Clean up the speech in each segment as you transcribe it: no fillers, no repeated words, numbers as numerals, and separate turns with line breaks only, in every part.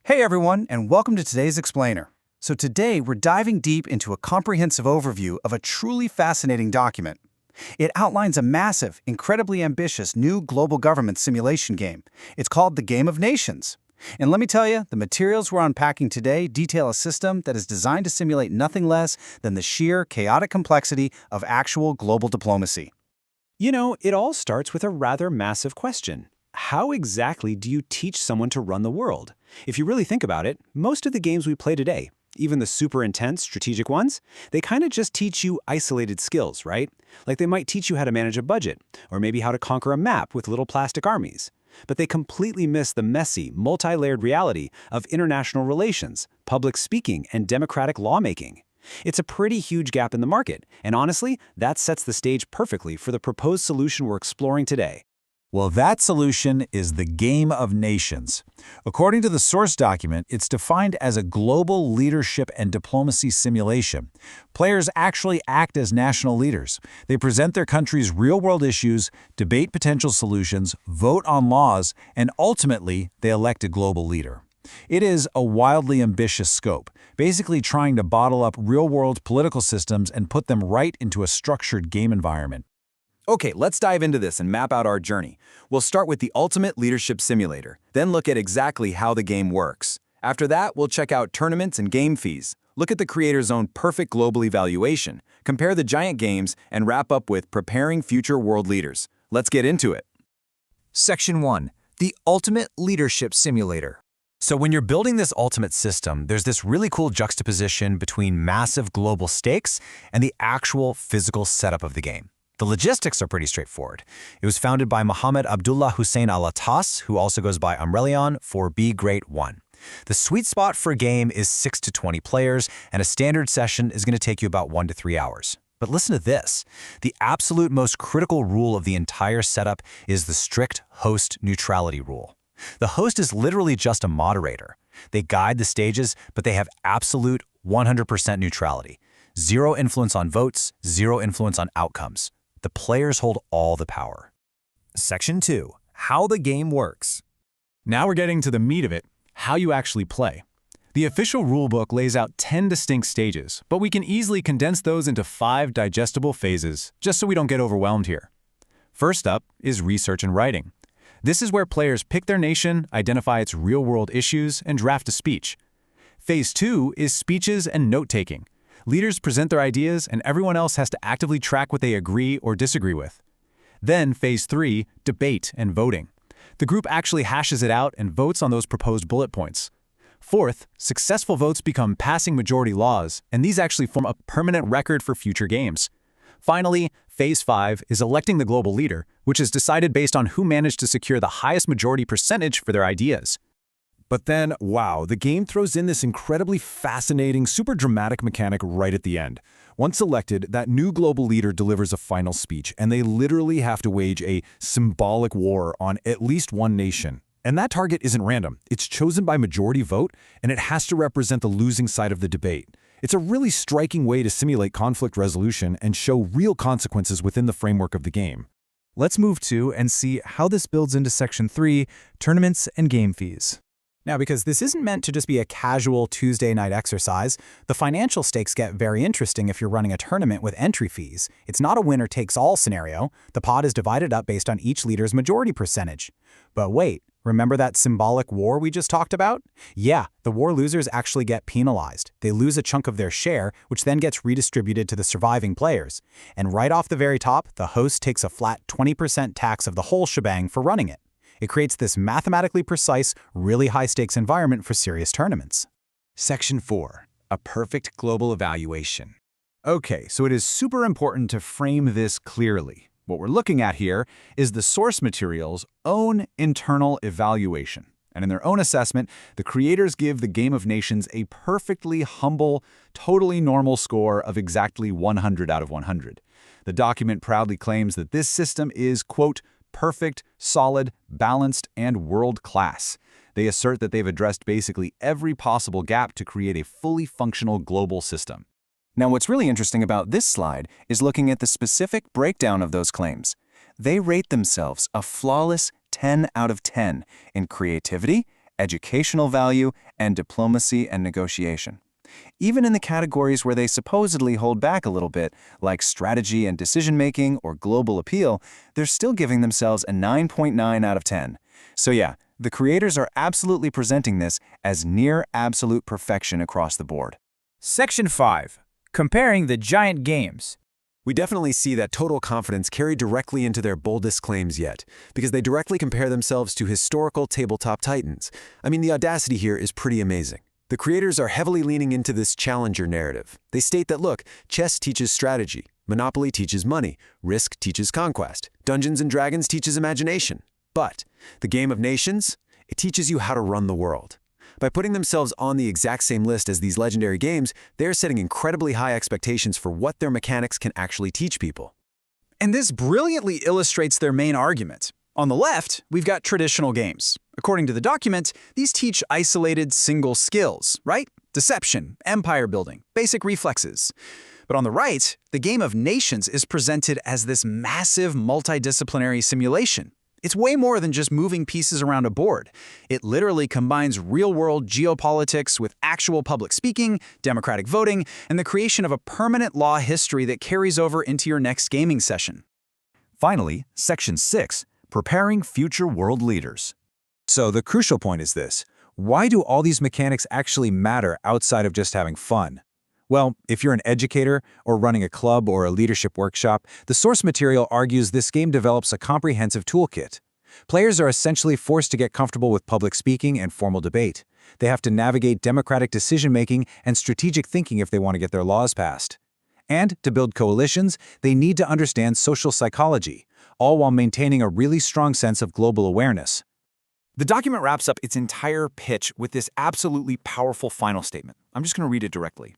Hey everyone, and welcome to today's Explainer. So today we're diving deep into a comprehensive overview of a truly fascinating document. It outlines a massive, incredibly ambitious new global government simulation game. It's called the Game of Nations. And let me tell you, the materials we're unpacking today detail a system that is designed to simulate nothing less than the sheer chaotic complexity of actual global diplomacy.
You know, it all starts with a rather massive question. How exactly do you teach someone to run the world? If you really think about it, most of the games we play today, even the super intense strategic ones, they kind of just teach you isolated skills, right? Like they might teach you how to manage a budget, or maybe how to conquer a map with little plastic armies. But they completely miss the messy, multi-layered reality of international relations, public speaking, and democratic lawmaking. It's a pretty huge gap in the market, and honestly, that sets the stage perfectly for the proposed solution we're exploring today.
Well, that solution is the Game of Nations. According to the source document, it's defined as a global leadership and diplomacy simulation. Players actually act as national leaders. They present their country's real-world issues, debate potential solutions, vote on laws, and ultimately, they elect a global leader. It is a wildly ambitious scope, basically trying to bottle up real-world political systems and put them right into a structured game environment.
Okay, let's dive into this and map out our journey. We'll start with the Ultimate Leadership Simulator, then look at exactly how the game works. After that, we'll check out tournaments and game fees, look at the creator's own perfect global evaluation, compare the giant games, and wrap up with preparing future world leaders. Let's get into it.
Section 1. The Ultimate Leadership Simulator. So when you're building this ultimate system, there's this really cool juxtaposition between massive global stakes and the actual physical setup of the game. The logistics are pretty straightforward. It was founded by Mohammed Abdullah Hussein Al-Attas, who also goes by Umbrellion, for Be Great 1. The sweet spot for a game is 6 to 20 players, and a standard session is going to take you about 1 to 3 hours. But listen to this. The absolute most critical rule of the entire setup is the strict host neutrality rule. The host is literally just a moderator. They guide the stages, but they have absolute 100% neutrality. Zero influence on votes, zero influence on outcomes. The players hold all the power.
Section 2. How the game works. Now we're getting to the meat of it, how you actually play. The official rulebook lays out 10 distinct stages, but we can easily condense those into 5 digestible phases, just so we don't get overwhelmed here. First up is research and writing. This is where players pick their nation, identify its real-world issues, and draft a speech. Phase 2 is speeches and note-taking. Leaders present their ideas, and everyone else has to actively track what they agree or disagree with. Then, Phase 3, debate and voting. The group actually hashes it out and votes on those proposed bullet points. Fourth, successful votes become passing majority laws, and these actually form a permanent record for future games. Finally, Phase 5 is electing the global leader, which is decided based on who managed to secure the highest majority percentage for their ideas. But then, wow, the game throws in this incredibly fascinating, super dramatic mechanic right at the end. Once elected, that new global leader delivers a final speech, and they literally have to wage a symbolic war on at least one nation. And that target isn't random. It's chosen by majority vote, and it has to represent the losing side of the debate. It's a really striking way to simulate conflict resolution and show real consequences within the framework of the game.
Let's move to and see how this builds into Section 3, tournaments and game fees. Now, because this isn't meant to just be a casual Tuesday night exercise, the financial stakes get very interesting if you're running a tournament with entry fees. It's not a winner-takes-all scenario. The pot is divided up based on each leader's majority percentage. But wait, remember that symbolic war we just talked about? Yeah, the war losers actually get penalized. They lose a chunk of their share, which then gets redistributed to the surviving players. And right off the very top, the host takes a flat 20% tax of the whole shebang for running it. It creates this mathematically precise, really high-stakes environment for serious tournaments.
Section 4. A perfect global evaluation.
Okay, so it is super important to frame this clearly. What we're looking at here is the source material's own internal evaluation. And in their own assessment, the creators give the Game of Nations a perfectly humble, totally normal score of exactly 100 out of 100. The document proudly claims that this system is, quote, perfect, solid, balanced, and world-class. They assert that they've addressed basically every possible gap to create a fully functional global system.
Now, what's really interesting about this slide is looking at the specific breakdown of those claims. They rate themselves a flawless 10 out of 10 in creativity, educational value, and diplomacy and negotiation. Even in the categories where they supposedly hold back a little bit, like strategy and decision-making or global appeal, they're still giving themselves a 9.9 out of 10. So yeah, the creators are absolutely presenting this as near absolute perfection across the board.
Section 5. Comparing the giant games.
We definitely see that total confidence carried directly into their boldest claims yet, because they directly compare themselves to historical tabletop titans. I mean, the audacity here is pretty amazing. The creators are heavily leaning into this challenger narrative. They state that, look, chess teaches strategy, Monopoly teaches money, Risk teaches conquest, Dungeons & Dragons teaches imagination. But the Game of Nations, it teaches you how to run the world. By putting themselves on the exact same list as these legendary games, they're setting incredibly high expectations for what their mechanics can actually teach people.
And this brilliantly illustrates their main argument. On the left, we've got traditional games. According to the document, these teach isolated single skills, right? Deception, empire building, basic reflexes. But on the right, the Game of Nations is presented as this massive multidisciplinary simulation. It's way more than just moving pieces around a board. It literally combines real-world geopolitics with actual public speaking, democratic voting, and the creation of a permanent law history that carries over into your next gaming session.
Finally, Section 6, Preparing Future World Leaders.
So the crucial point is this: why do all these mechanics actually matter outside of just having fun? Well, if you're an educator or running a club or a leadership workshop, the source material argues this game develops a comprehensive toolkit. Players are essentially forced to get comfortable with public speaking and formal debate. They have to navigate democratic decision-making and strategic thinking if they want to get their laws passed. And to build coalitions, they need to understand social psychology, all while maintaining a really strong sense of global awareness.
The document wraps up its entire pitch with this absolutely powerful final statement. I'm just going to read it directly.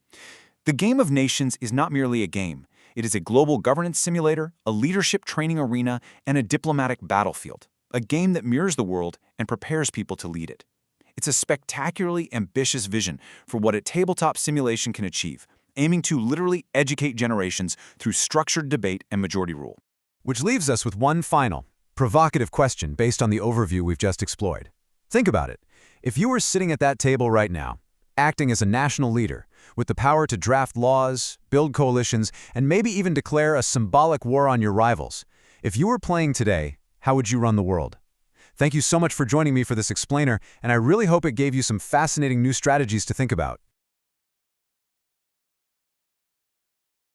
The Game of Nations is not merely a game. It is a global governance simulator, a leadership training arena, and a diplomatic battlefield. A game that mirrors the world and prepares people to lead it. It's a spectacularly ambitious vision for what a tabletop simulation can achieve, aiming to literally educate generations through structured debate and majority rule.
Which leaves us with one final, provocative question based on the overview we've just explored. Think about it. If you were sitting at that table right now, acting as a national leader, with the power to draft laws, build coalitions, and maybe even declare a symbolic war on your rivals, if you were playing today, how would you run the world? Thank you so much for joining me for this explainer, and I really hope it gave you some fascinating new strategies to think about.